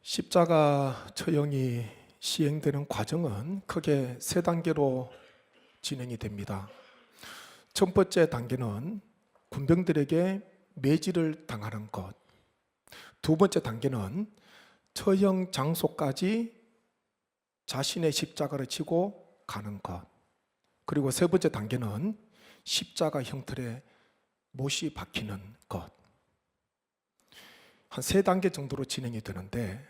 십자가 처형이 시행되는 과정은 크게 세 단계로 진행이 됩니다. 첫 번째 단계는 군병들에게 매질을 당하는 것. 두 번째 단계는 처형 장소까지 자신의 십자가를 지고 가는 것. 그리고 세 번째 단계는 십자가 형틀에 못이 박히는 것. 한 세 단계 정도로 진행이 되는데,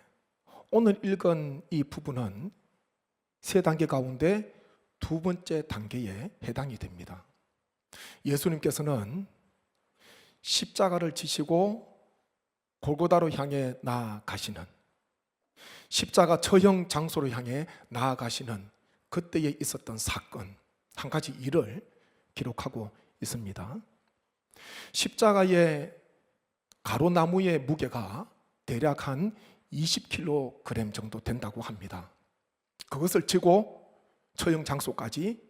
오늘 읽은 이 부분은 세 단계 가운데 두 번째 단계에 해당이 됩니다. 예수님께서는 십자가를 지시고 골고다로 향해 나아가시는, 십자가 처형 장소로 향해 나아가시는 그때에 있었던 사건, 한 가지 일을 기록하고 있습니다. 십자가의 가로나무의 무게가 대략 한 20kg 정도 된다고 합니다. 그것을 지고 처형 장소까지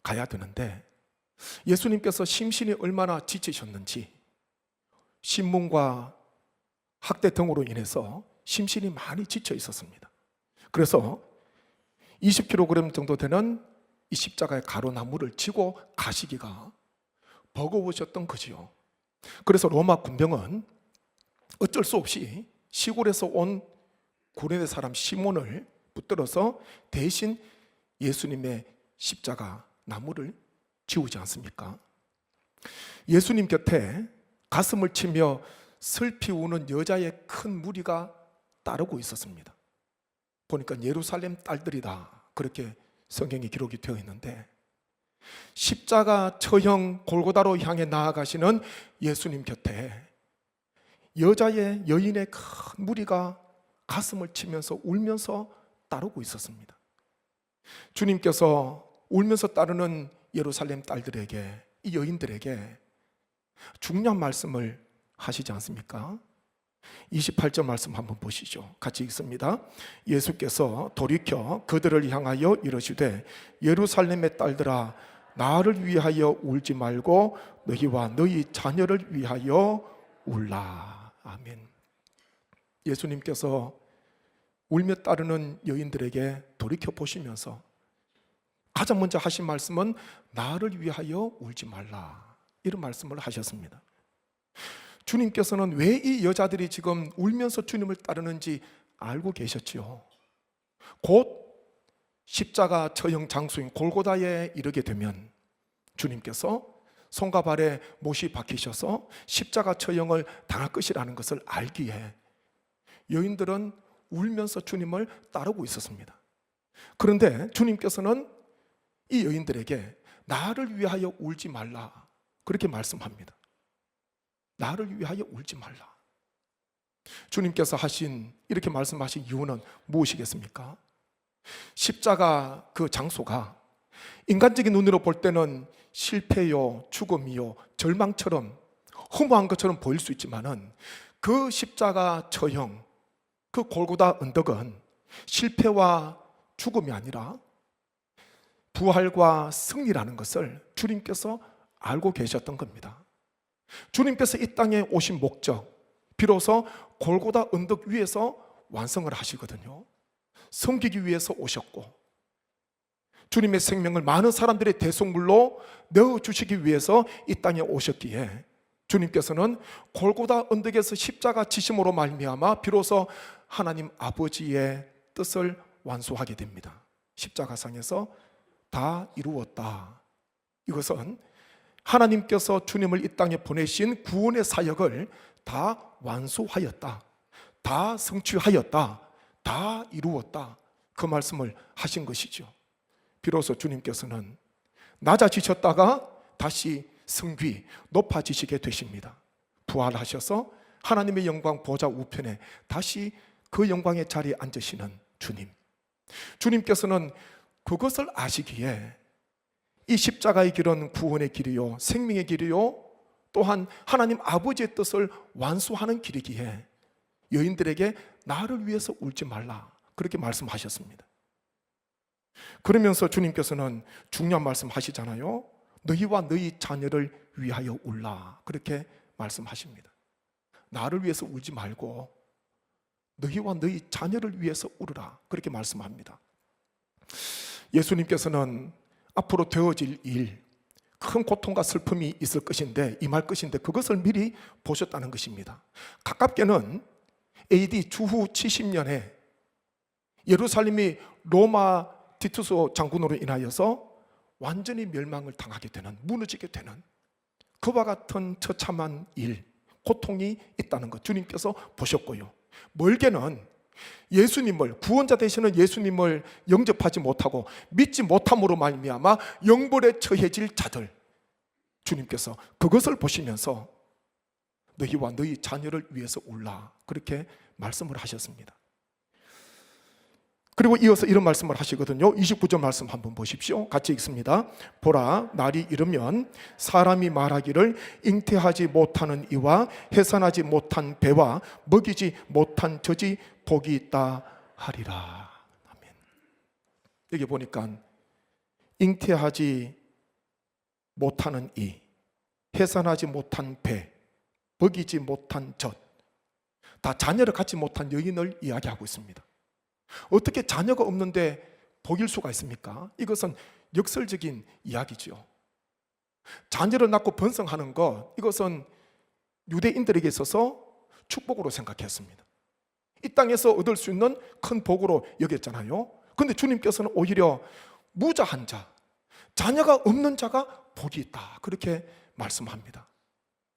가야 되는데, 예수님께서 심신이 얼마나 지치셨는지, 신문과 학대 등으로 인해서 심신이 많이 지쳐 있었습니다. 그래서 20kg 정도 되는 이 십자가의 가로나무를 지고 가시기가 버거우셨던 거지요. 그래서 로마 군병은 어쩔 수 없이 시골에서 온 구레네 사람 시몬을 붙들어서 대신 예수님의 십자가 나무를 지우지 않습니까? 예수님 곁에 가슴을 치며 슬피 우는 여자의 큰 무리가 따르고 있었습니다. 보니까 예루살렘 딸들이다, 그렇게 성경에 기록이 되어 있는데, 십자가 처형 골고다로 향해 나아가시는 예수님 곁에 여인의 큰 무리가 가슴을 치면서 울면서 따르고 있었습니다. 주님께서 울면서 따르는 예루살렘 딸들에게, 이 여인들에게 중요한 말씀을 하시지 않습니까? 28절 말씀 한번 보시죠. 같이 읽습니다. 예수께서 돌이켜 그들을 향하여 이르시되, 예루살렘의 딸들아, 나를 위하여 울지 말고 너희와 너희 자녀를 위하여 울라. 아멘. 예수님께서 울며 따르는 여인들에게 돌이켜 보시면서 가장 먼저 하신 말씀은 나를 위하여 울지 말라, 이런 말씀을 하셨습니다. 주님께서는 왜 이 여자들이 지금 울면서 주님을 따르는지 알고 계셨지요. 곧 십자가 처형 장소인 골고다에 이르게 되면 주님께서 손과 발에 못이 박히셔서 십자가 처형을 당할 것이라는 것을 알기에 여인들은 울면서 주님을 따르고 있었습니다. 그런데 주님께서는 이 여인들에게 나를 위하여 울지 말라, 그렇게 말씀합니다. 나를 위하여 울지 말라. 주님께서 이렇게 말씀하신 이유는 무엇이겠습니까? 십자가 그 장소가 인간적인 눈으로 볼 때는 실패요, 죽음이요, 절망처럼 허무한 것처럼 보일 수 있지만은, 그 십자가 처형, 그 골고다 언덕은 실패와 죽음이 아니라 부활과 승리라는 것을 주님께서 알고 계셨던 겁니다. 주님께서 이 땅에 오신 목적, 비로소 골고다 언덕 위에서 완성을 하시거든요. 섬기기 위해서 오셨고, 주님의 생명을 많은 사람들의 대속물로 넣어주시기 위해서 이 땅에 오셨기에, 주님께서는 골고다 언덕에서 십자가 지심으로 말미암아 비로소 하나님 아버지의 뜻을 완수하게 됩니다. 십자가상에서 다 이루었다. 이것은 하나님께서 주님을 이 땅에 보내신 구원의 사역을 다 완수하였다, 다 성취하였다, 다 이루었다, 그 말씀을 하신 것이죠. 비로소 주님께서는 낮아지셨다가 다시 승귀 높아지시게 되십니다. 부활하셔서 하나님의 영광 보좌 우편에 다시 그 영광의 자리에 앉으시는 주님, 주님께서는 그것을 아시기에 이 십자가의 길은 구원의 길이요, 생명의 길이요, 또한 하나님 아버지의 뜻을 완수하는 길이기에 여인들에게 나를 위해서 울지 말라, 그렇게 말씀하셨습니다. 그러면서 주님께서는 중요한 말씀 하시잖아요. 너희와 너희 자녀를 위하여 울라, 그렇게 말씀하십니다. 나를 위해서 울지 말고 너희와 너희 자녀를 위해서 울으라. 그렇게 말씀합니다. 예수님께서는 앞으로 되어질 일, 큰 고통과 슬픔이 있을 것인데, 임할 것인데 그것을 미리 보셨다는 것입니다. 가깝게는 AD 주후 70년에 예루살렘이 로마 티투스 장군으로 인하여서 완전히 멸망을 당하게 되는, 무너지게 되는 그와 같은 처참한 일, 고통이 있다는 것 주님께서 보셨고요. 멀게는 예수님을, 구원자 되시는 예수님을 영접하지 못하고 믿지 못함으로 말미암아 영벌에 처해질 자들, 주님께서 그것을 보시면서 너희와 너희 자녀를 위해서 울라, 그렇게 말씀을 하셨습니다. 그리고 이어서 이런 말씀을 하시거든요. 29절 말씀 한번 보십시오. 같이 읽습니다. 보라, 날이 이르면 사람이 말하기를 잉태하지 못하는 이와 해산하지 못한 배와 먹이지 못한 젖이 복이 있다 하리라. 아멘. 여기 보니까 잉태하지 못하는 이, 해산하지 못한 배, 먹이지 못한 젖, 다 자녀를 갖지 못한 여인을 이야기하고 있습니다. 어떻게 자녀가 없는데 복일 수가 있습니까? 이것은 역설적인 이야기죠. 자녀를 낳고 번성하는 것, 이것은 유대인들에게 있어서 축복으로 생각했습니다. 이 땅에서 얻을 수 있는 큰 복으로 여겼잖아요. 그런데 주님께서는 오히려 무자한 자, 자녀가 없는 자가 복이 있다, 그렇게 말씀합니다.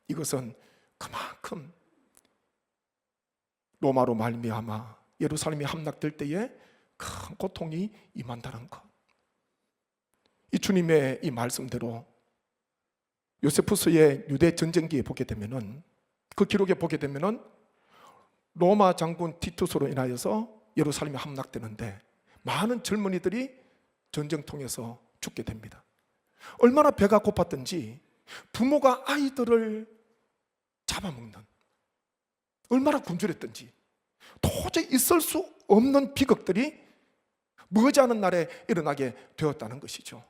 이것은 그만큼 로마로 말미암아 예루살렘이 함락될 때에 큰 고통이 임한다는 것, 이 주님의 이 말씀대로 요세푸스의 유대 전쟁기에 보게 되면은, 그 기록에 보게 되면은 로마 장군 티투스로 인하여서 예루살렘이 함락되는데 많은 젊은이들이 전쟁통에서 죽게 됩니다. 얼마나 배가 고팠던지 부모가 아이들을 잡아먹는, 얼마나 굶주렸던지 도저히 있을 수 없는 비극들이 머지않은 날에 일어나게 되었다는 것이죠.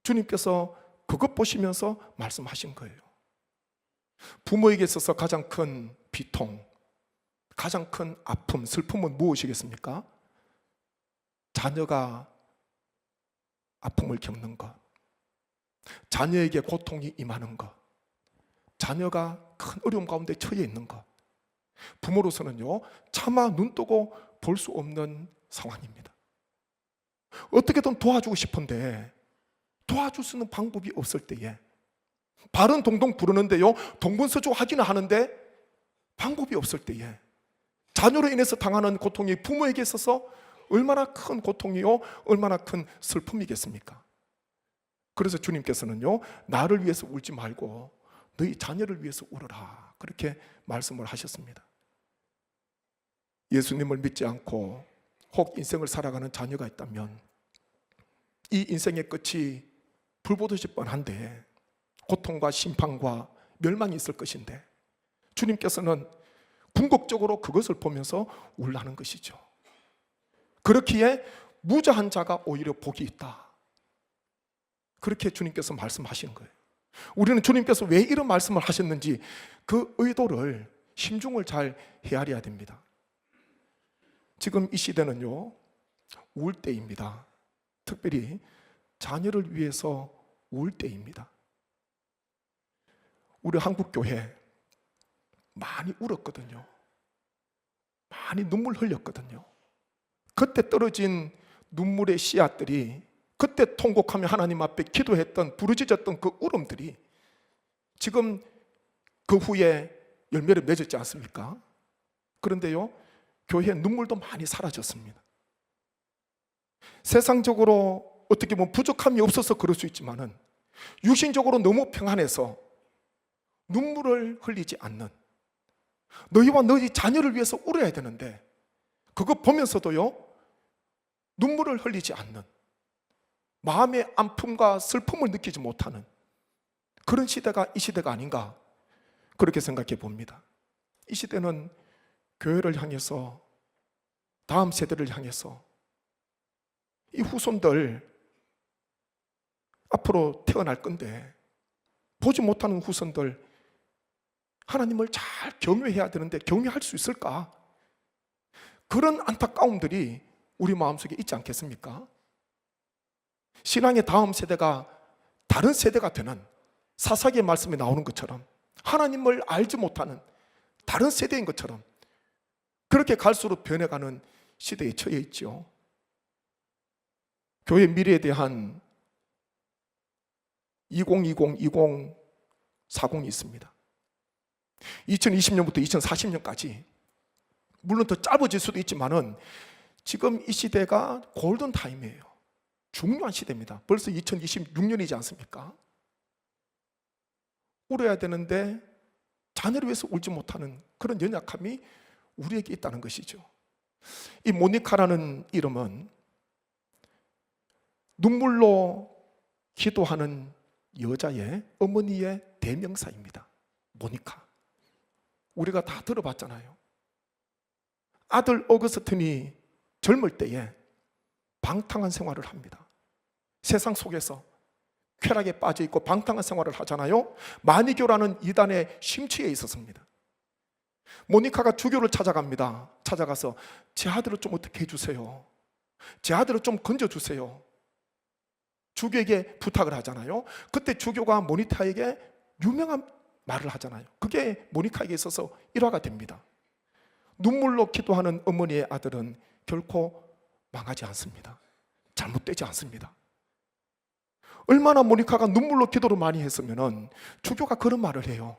주님께서 그것 보시면서 말씀하신 거예요. 부모에게 있어서 가장 큰 비통, 가장 큰 아픔, 슬픔은 무엇이겠습니까? 자녀가 아픔을 겪는 것, 자녀에게 고통이 임하는 것, 자녀가 큰 어려움 가운데 처해 있는 것, 부모로서는요 차마 눈 뜨고 볼 수 없는 상황입니다. 어떻게든 도와주고 싶은데 도와줄 수 있는 방법이 없을 때에, 발은 동동 부르는데요 동분서주 하기는 하는데 방법이 없을 때에, 자녀로 인해서 당하는 고통이 부모에게 있어서 얼마나 큰 고통이요, 얼마나 큰 슬픔이겠습니까? 그래서 주님께서는요 나를 위해서 울지 말고 너희 자녀를 위해서 울어라, 그렇게 말씀을 하셨습니다. 예수님을 믿지 않고 혹 인생을 살아가는 자녀가 있다면 이 인생의 끝이 불보듯이 뻔한데 고통과 심판과 멸망이 있을 것인데 주님께서는 궁극적으로 그것을 보면서 울라는 것이죠. 그렇기에 무자한 자가 오히려 복이 있다, 그렇게 주님께서 말씀하시는 거예요. 우리는 주님께서 왜 이런 말씀을 하셨는지 그 의도를, 심중을 잘 헤아려야 됩니다. 지금 이 시대는요 울 때입니다. 특별히 자녀를 위해서 울 때입니다. 우리 한국교회 많이 울었거든요. 많이 눈물 흘렸거든요. 그때 떨어진 눈물의 씨앗들이, 그때 통곡하며 하나님 앞에 기도했던, 부르짖었던 그 울음들이 지금 그 후에 열매를 맺었지 않습니까? 그런데요 교회에 눈물도 많이 사라졌습니다. 세상적으로 어떻게 보면 부족함이 없어서 그럴 수 있지만은 육신적으로 너무 평안해서 눈물을 흘리지 않는, 너희와 너희 자녀를 위해서 울어야 되는데 그거 보면서도요 눈물을 흘리지 않는, 마음의 아픔과 슬픔을 느끼지 못하는 그런 시대가 이 시대가 아닌가, 그렇게 생각해 봅니다. 이 시대는 교회를 향해서, 다음 세대를 향해서, 이 후손들 앞으로 태어날 건데 보지 못하는 후손들 하나님을 잘 경외해야 되는데 경외할 수 있을까? 그런 안타까움들이 우리 마음속에 있지 않겠습니까? 신앙의 다음 세대가 다른 세대가 되는 사사기의 말씀에 나오는 것처럼 하나님을 알지 못하는 다른 세대인 것처럼 그렇게 갈수록 변해가는 시대에 처해 있죠. 교회 미래에 대한 2020-2040이 있습니다. 2020년부터 2040년까지 물론 더 짧아질 수도 있지만은 지금 이 시대가 골든 타임이에요. 중요한 시대입니다. 벌써 2026년이지 않습니까? 울어야 되는데 자녀를 위해서 울지 못하는 그런 연약함이 우리에게 있다는 것이죠. 이 모니카라는 이름은 눈물로 기도하는 여자의 어머니의 대명사입니다. 모니카. 우리가 다 들어봤잖아요. 아들 어거스틴이 젊을 때에 방탕한 생활을 합니다. 세상 속에서 쾌락에 빠져 있고 방탕한 생활을 하잖아요. 마니교라는 이단의 심취에 있었습니다. 모니카가 주교를 찾아갑니다. 찾아가서 제 아들을 좀 어떻게 해주세요. 제 아들을 좀 건져주세요. 주교에게 부탁을 하잖아요. 그때 주교가 모니카에게 유명한 말을 하잖아요. 그게 모니카에게 있어서 일화가 됩니다. 눈물로 기도하는 어머니의 아들은 결코 망하지 않습니다. 잘못되지 않습니다. 얼마나 모니카가 눈물로 기도를 많이 했으면 주교가 그런 말을 해요.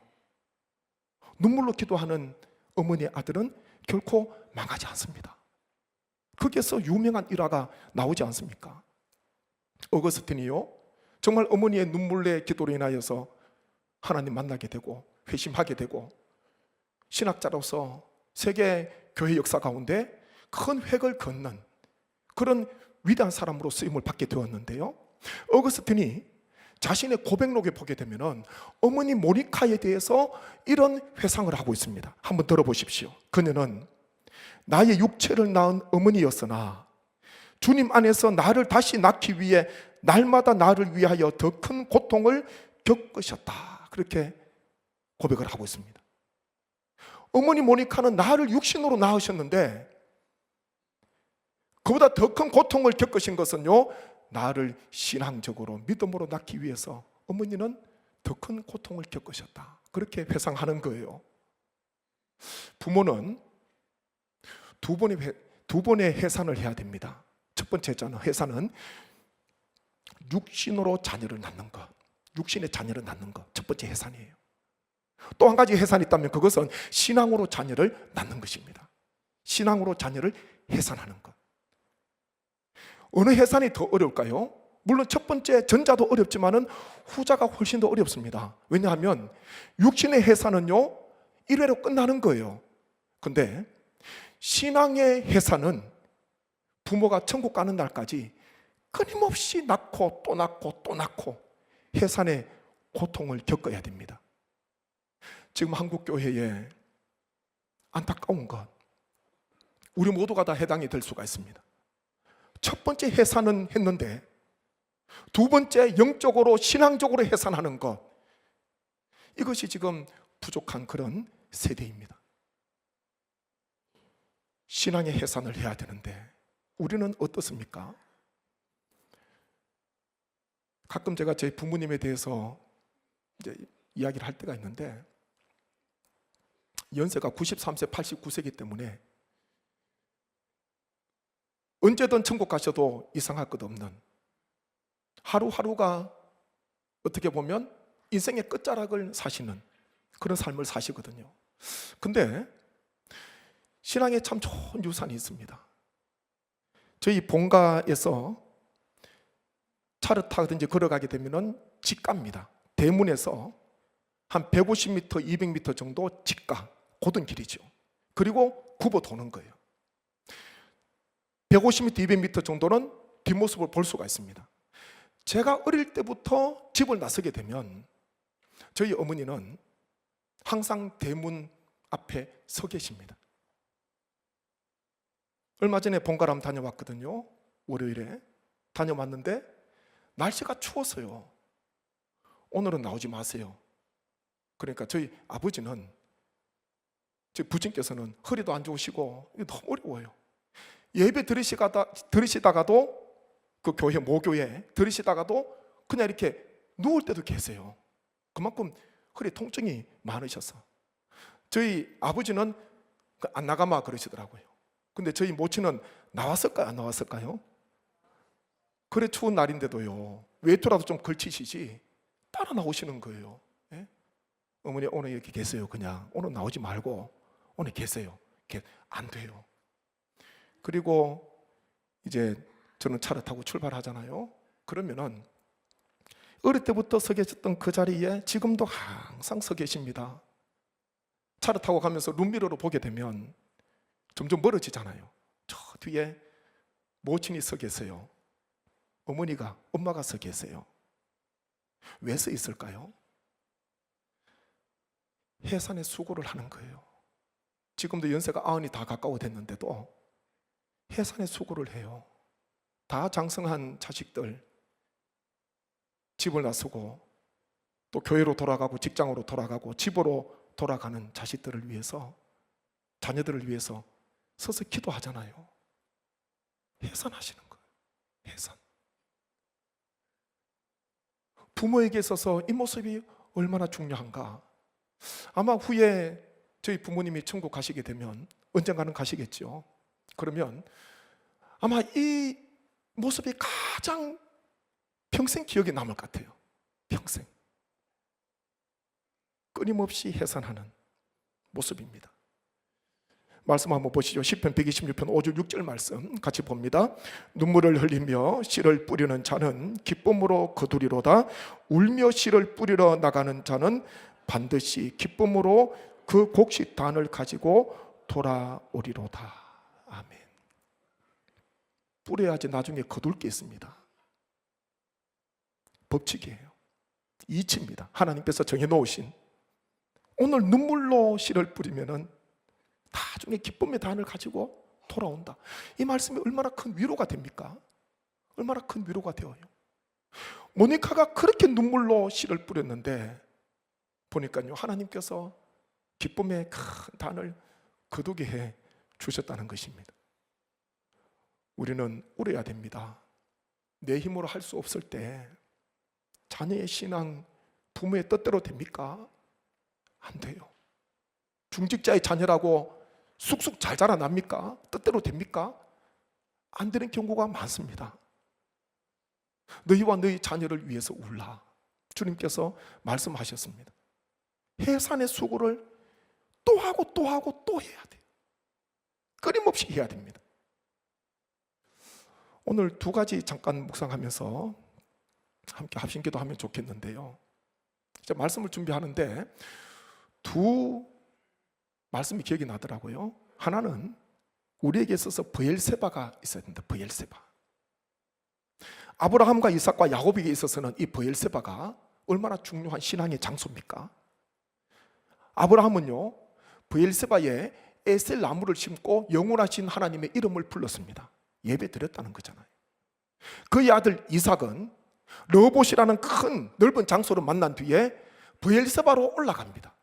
눈물로 기도하는 어머니의 아들은 결코 망하지 않습니다. 거기에서 유명한 일화가 나오지 않습니까? 어거스틴이요, 정말 어머니의 눈물의 기도로 인하여서 하나님 만나게 되고 회심하게 되고 신학자로서 세계 교회 역사 가운데 큰 획을 긋는 그런 위대한 사람으로 쓰임을 받게 되었는데요, 어거스틴이 자신의 고백록에 보게 되면 어머니 모니카에 대해서 이런 회상을 하고 있습니다. 한번 들어보십시오. 그녀는 나의 육체를 낳은 어머니였으나 주님 안에서 나를 다시 낳기 위해 날마다 나를 위하여 더 큰 고통을 겪으셨다. 그렇게 고백을 하고 있습니다. 어머니 모니카는 나를 육신으로 낳으셨는데 그보다 더 큰 고통을 겪으신 것은요, 나를 신앙적으로 믿음으로 낳기 위해서 어머니는 더 큰 고통을 겪으셨다. 그렇게 회상하는 거예요. 부모는 두 번의 해산을 해야 됩니다. 첫 번째 해산은 육신으로 자녀를 낳는 것, 육신의 자녀를 낳는 것, 첫 번째 해산이에요. 또 한 가지 해산이 있다면 그것은 신앙으로 자녀를 낳는 것입니다. 신앙으로 자녀를 해산하는 것. 어느 해산이 더 어려울까요? 물론 첫 번째 전자도 어렵지만은 후자가 훨씬 더 어렵습니다. 왜냐하면 육신의 해산은요, 일회로 끝나는 거예요. 근데 신앙의 해산은 부모가 천국 가는 날까지 끊임없이 낳고 또 낳고 또 낳고 해산의 고통을 겪어야 됩니다. 지금 한국 교회에 안타까운 것, 우리 모두가 다 해당이 될 수가 있습니다. 첫 번째 해산은 했는데 두 번째 영적으로 신앙적으로 해산하는 것, 이것이 지금 부족한 그런 세대입니다. 신앙의 해산을 해야 되는데 우리는 어떻습니까? 가끔 제가 제 부모님에 대해서 이제 이야기를 할 때가 있는데 연세가 93세, 89세이기 때문에 언제든 천국 가셔도 이상할 것 없는, 하루하루가 어떻게 보면 인생의 끝자락을 사시는 그런 삶을 사시거든요. 근데 신앙에 참 좋은 유산이 있습니다. 저희 본가에서 차를 타든지 걸어가게 되면 직가입니다. 대문에서 한 150m, 200m 정도 직가, 곧은 길이죠. 그리고 굽어 도는 거예요. 150m, 200m 정도는 뒷모습을 볼 수가 있습니다. 제가 어릴 때부터 집을 나서게 되면 저희 어머니는 항상 대문 앞에 서 계십니다. 얼마 전에 본가를 한번 다녀왔거든요. 월요일에 다녀왔는데 날씨가 추웠어요. 오늘은 나오지 마세요. 그러니까 저희 아버지는 저 부친께서는 허리도 안 좋으시고 이게 너무 어려워요. 예배 들으시다가도 그 교회 모교회 들으시다가도 그냥 이렇게 누울 때도 계세요. 그만큼 허리 통증이 많으셔서 저희 아버지는 안 나가마 그러시더라고요. 근데 저희 모친은 나왔을까요? 안 나왔을까요? 그래 추운 날인데도요 외투라도 좀 걸치시지 따라 나오시는 거예요. 예? 어머니 오늘 이렇게 계세요. 그냥 오늘 나오지 말고 오늘 계세요. 안 돼요. 그리고 이제 저는 차를 타고 출발하잖아요. 그러면은 어릴 때부터 서 계셨던 그 자리에 지금도 항상 서 계십니다. 차를 타고 가면서 룸미러로 보게 되면 점점 멀어지잖아요. 저 뒤에 모친이 서 계세요. 엄마가 서 계세요. 왜 서 있을까요? 해산의 수고를 하는 거예요. 지금도 연세가 90이 다 가까워 됐는데도 해산의 수고를 해요. 다 장성한 자식들, 집을 나서고 또 교회로 돌아가고 직장으로 돌아가고 집으로 돌아가는 자식들을 위해서, 자녀들을 위해서 서서 기도하잖아요. 해산하시는 거예요. 해산. 부모에게 있어서 이 모습이 얼마나 중요한가. 아마 후에 저희 부모님이 천국 가시게 되면, 언젠가는 가시겠죠. 그러면 아마 이 모습이 가장 평생 기억에 남을 것 같아요. 평생. 끊임없이 해산하는 모습입니다. 말씀 한번 보시죠. 시편 126편 5절 6절 말씀 같이 봅니다. 눈물을 흘리며 씨를 뿌리는 자는 기쁨으로 거두리로다. 울며 씨를 뿌리러 나가는 자는 반드시 기쁨으로 그 곡식단을 가지고 돌아오리로다. 아멘. 뿌려야지 나중에 거둘 게 있습니다. 법칙이에요. 이치입니다. 하나님께서 정해놓으신. 오늘 눈물로 씨를 뿌리면은 나중에 기쁨의 단을 가지고 돌아온다. 이 말씀이 얼마나 큰 위로가 됩니까? 얼마나 큰 위로가 되어요. 모니카가 그렇게 눈물로 씨를 뿌렸는데 보니까요, 하나님께서 기쁨의 큰 단을 거두게 해 주셨다는 것입니다. 우리는 울어야 됩니다. 내 힘으로 할 수 없을 때 자녀의 신앙 부모의 뜻대로 됩니까? 안 돼요. 중직자의 자녀라고 쑥쑥 잘 자라납니까? 뜻대로 됩니까? 안 되는 경우가 많습니다. 너희와 너희 자녀를 위해서 울라. 주님께서 말씀하셨습니다. 해산의 수고를 또 하고 또 하고 또 해야 돼요. 끊임없이 해야 됩니다. 오늘 두 가지 잠깐 묵상하면서 함께 합심기도 하면 좋겠는데요. 이제 말씀을 준비하는데 두 말씀이 기억이 나더라고요. 하나는 우리에게 있어서 브엘세바가 있어야 된다. 브엘세바. 아브라함과 이삭과 야곱에게 있어서는 이 브엘세바가 얼마나 중요한 신앙의 장소입니까? 아브라함은요, 브엘세바에 에셀 나무를 심고 영원하신 하나님의 이름을 불렀습니다. 예배 드렸다는 거잖아요. 그의 아들 이삭은 르호봇이라는 큰 넓은 장소를 만난 뒤에 브엘세바로 올라갑니다.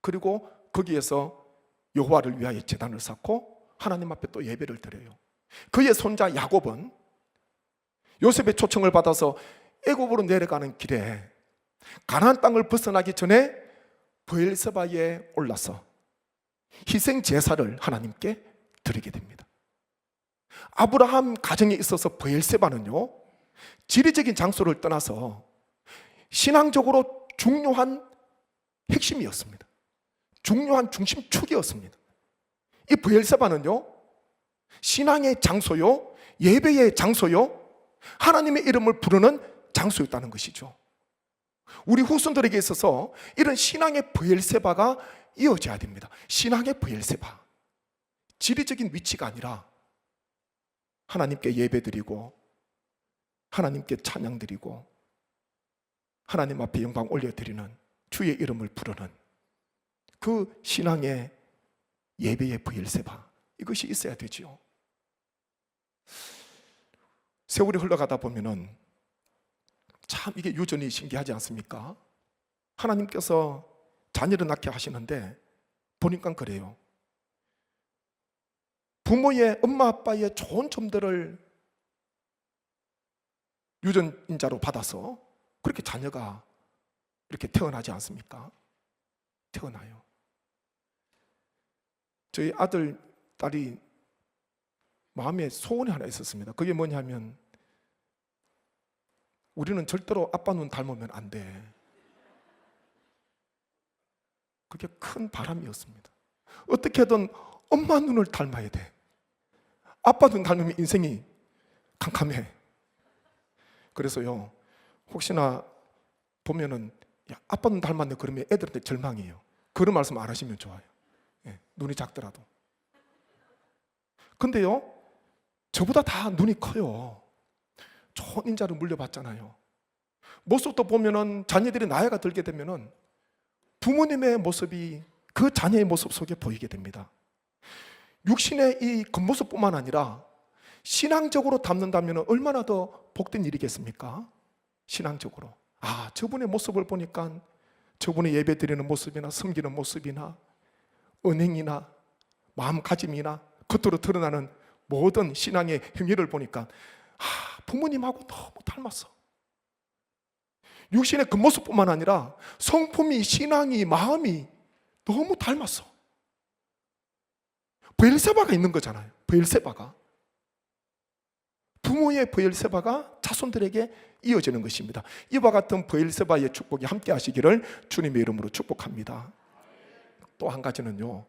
그리고 거기에서 여호와를 위하여 제단을 쌓고 하나님 앞에 또 예배를 드려요. 그의 손자 야곱은 요셉의 초청을 받아서 애굽으로 내려가는 길에 가나안 땅을 벗어나기 전에 브엘세바에 올라서 희생 제사를 하나님께 드리게 됩니다. 아브라함 가정에 있어서 브엘세바는요, 지리적인 장소를 떠나서 신앙적으로 중요한 핵심이었습니다. 중요한 중심축이었습니다. 이 브엘세바는요, 신앙의 장소요, 예배의 장소요, 하나님의 이름을 부르는 장소였다는 것이죠. 우리 후손들에게 있어서 이런 신앙의 브엘세바가 이어져야 됩니다. 신앙의 브엘세바. 지리적인 위치가 아니라 하나님께 예배드리고 하나님께 찬양드리고 하나님 앞에 영광 올려드리는 주의 이름을 부르는 그 신앙의 예배의 브엘세바, 이것이 있어야 되지요. 세월이 흘러가다 보면은 참 이게 유전이 신기하지 않습니까? 하나님께서 자녀를 낳게 하시는데 보니까 그래요. 부모의 엄마 아빠의 좋은 점들을 유전인자로 받아서 그렇게 자녀가 이렇게 태어나지 않습니까? 태어나요. 저희 아들, 딸이 마음에 소원이 하나 있었습니다. 그게 뭐냐면 우리는 절대로 아빠 눈 닮으면 안 돼. 그게 큰 바람이었습니다. 어떻게든 엄마 눈을 닮아야 돼. 아빠 눈 닮으면 인생이 캄캄해. 그래서요, 혹시나 보면은 야, 아빠 눈 닮았네 그러면 애들한테 절망이에요. 그런 말씀 안 하시면 좋아요. 예, 눈이 작더라도. 근데요, 저보다 다 눈이 커요. 좋은 인자를 물려봤잖아요. 모습도 보면은 자녀들이 나이가 들게 되면은 부모님의 모습이 그 자녀의 모습 속에 보이게 됩니다. 육신의 이 겉모습뿐만 아니라 신앙적으로 닮는다면 얼마나 더 복된 일이겠습니까? 신앙적으로. 아, 저분의 모습을 보니까 저분의 예배 드리는 모습이나 섬기는 모습이나 은행이나 마음가짐이나 겉으로 드러나는 모든 신앙의 행위를 보니까 부모님하고 너무 닮았어. 육신의 겉모습뿐만 아니라 성품이, 신앙이, 마음이 너무 닮았어. 브엘세바가 있는 거잖아요. 브엘세바가. 부모의 브엘세바가 자손들에게 이어지는 것입니다. 이와 같은 브엘세바의 축복이 함께 하시기를 주님의 이름으로 축복합니다. 또 한 가지는요,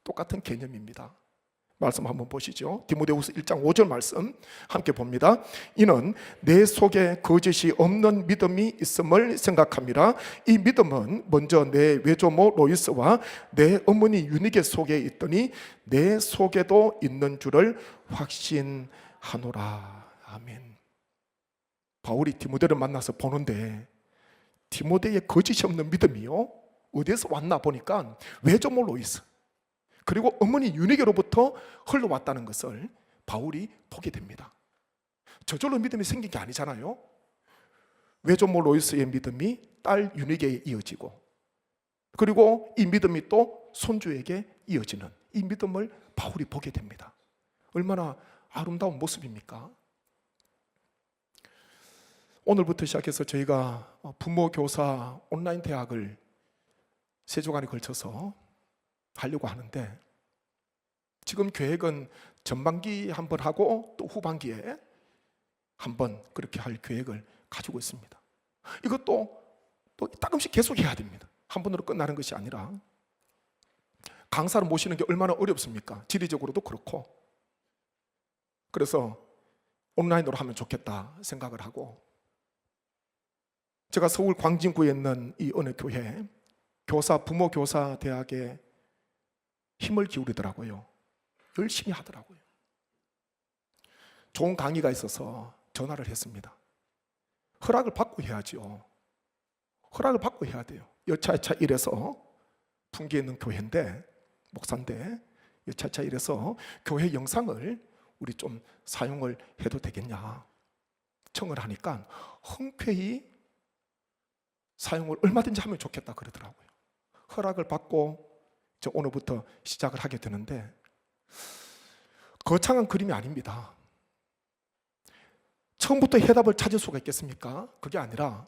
똑같은 개념입니다. 말씀 한번 보시죠. 디모데후서 1장 5절 말씀 함께 봅니다. 이는 내 속에 거짓이 없는 믿음이 있음을 생각합니다. 이 믿음은 먼저 내 외조모 로이스와 내 어머니 유니게 속에 있더니 내 속에도 있는 줄을 확신하노라. 아멘. 바울이 디모데를 만나서 보는데 디모데의 거짓이 없는 믿음이요, 어디에서 왔나 보니까 외조모 로이스 그리고 어머니 유니게로부터 흘러왔다는 것을 바울이 보게 됩니다. 저절로 믿음이 생긴 게 아니잖아요. 외조모 로이스의 믿음이 딸 유니게에 이어지고, 그리고 이 믿음이 또 손주에게 이어지는 이 믿음을 바울이 보게 됩니다. 얼마나 아름다운 모습입니까? 오늘부터 시작해서 저희가 부모 교사 온라인 대학을 3주간에 걸쳐서 하려고 하는데, 지금 계획은 전반기 한번 하고 또 후반기에 한번 그렇게 할 계획을 가지고 있습니다. 이것도 또 조금씩 계속해야 됩니다. 한 번으로 끝나는 것이 아니라. 강사를 모시는 게 얼마나 어렵습니까? 지리적으로도 그렇고. 그래서 온라인으로 하면 좋겠다 생각을 하고, 제가 서울 광진구에 있는 이 어느 교회 부모 교사 대학에 힘을 기울이더라고요. 열심히 하더라고요. 좋은 강의가 있어서 전화를 했습니다. 허락을 받고 해야죠. 허락을 받고 해야 돼요. 여차여차 이래서 풍기에 있는 교회인데, 목사인데 여차여차 이래서 교회 영상을 우리 좀 사용을 해도 되겠냐 청을 하니까 흔쾌히 사용을 얼마든지 하면 좋겠다 그러더라고요. 허락을 받고 오늘부터 시작을 하게 되는데, 거창한 그림이 아닙니다. 처음부터 해답을 찾을 수가 있겠습니까? 그게 아니라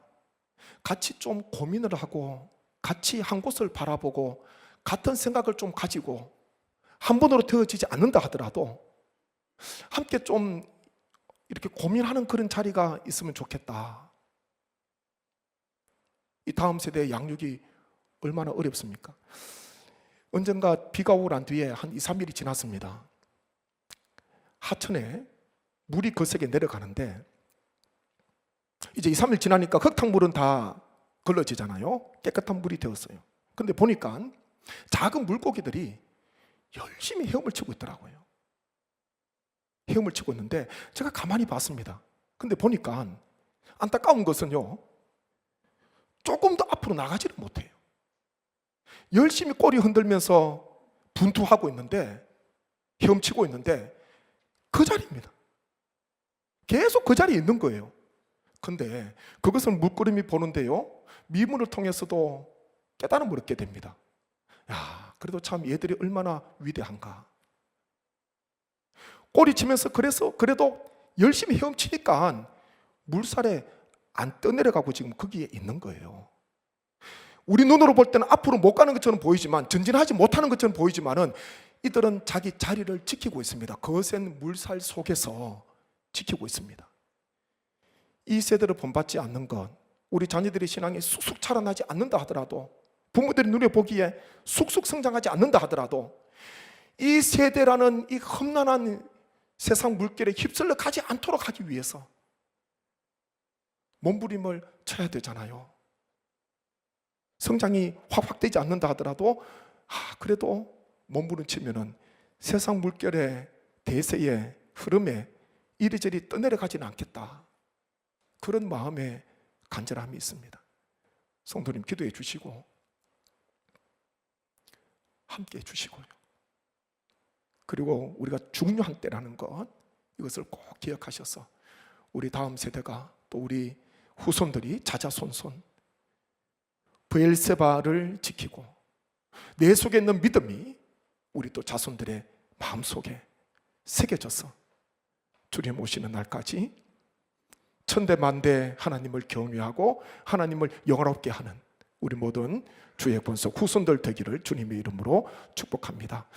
같이 좀 고민을 하고 같이 한 곳을 바라보고 같은 생각을 좀 가지고 한 번으로 되어지지 않는다 하더라도 함께 좀 이렇게 고민하는 그런 자리가 있으면 좋겠다. 이 다음 세대의 양육이 얼마나 어렵습니까? 언젠가 비가 오고 난 뒤에 한 2, 3일이 지났습니다. 하천에 물이 거세게 내려가는데, 이제 2, 3일 지나니까 흙탕물은 다 걸러지잖아요. 깨끗한 물이 되었어요. 근데 보니까 작은 물고기들이 열심히 헤엄을 치고 있더라고요. 헤엄을 치고 있는데 제가 가만히 봤습니다. 근데 보니까 안타까운 것은요, 조금 더 앞으로 나가지를 못해요. 열심히 꼬리 흔들면서 분투하고 있는데, 헤엄치고 있는데 그 자리입니다. 계속 그 자리에 있는 거예요. 근데 그것을 물끄러미 보는데요, 미문을 통해서도 깨달음을 얻게 됩니다. 야, 그래도 참 얘들이 얼마나 위대한가. 꼬리치면서 그래도 열심히 헤엄치니까 물살에 안 떠내려가고 지금 거기에 있는 거예요. 우리 눈으로 볼 때는 앞으로 못 가는 것처럼 보이지만, 전진하지 못하는 것처럼 보이지만은 이들은 자기 자리를 지키고 있습니다. 거센 물살 속에서 지키고 있습니다. 이 세대를 본받지 않는 것, 우리 자녀들의 신앙이 쑥쑥 자라나지 않는다 하더라도, 부모들이 눈에 보기에 쑥쑥 성장하지 않는다 하더라도, 이 세대라는 이 험난한 세상 물결에 휩쓸려 가지 않도록 하기 위해서 몸부림을 쳐야 되잖아요. 성장이 확되지 않는다 하더라도 그래도 몸부림치면은 세상 물결의 대세의 흐름에 이리저리 떠내려가지는 않겠다, 그런 마음의 간절함이 있습니다. 성도님 기도해 주시고 함께 해 주시고요. 그리고 우리가 중요한 때라는 것, 이것을 꼭 기억하셔서 우리 다음 세대가, 또 우리 후손들이 자자손손 브엘세바를 지키고 내 속에 있는 믿음이 우리 또 자손들의 마음속에 새겨져서 주님 오시는 날까지 천대만대 하나님을 경외하고 하나님을 영화롭게 하는 우리 모든 주의 권속 후손들 되기를 주님의 이름으로 축복합니다.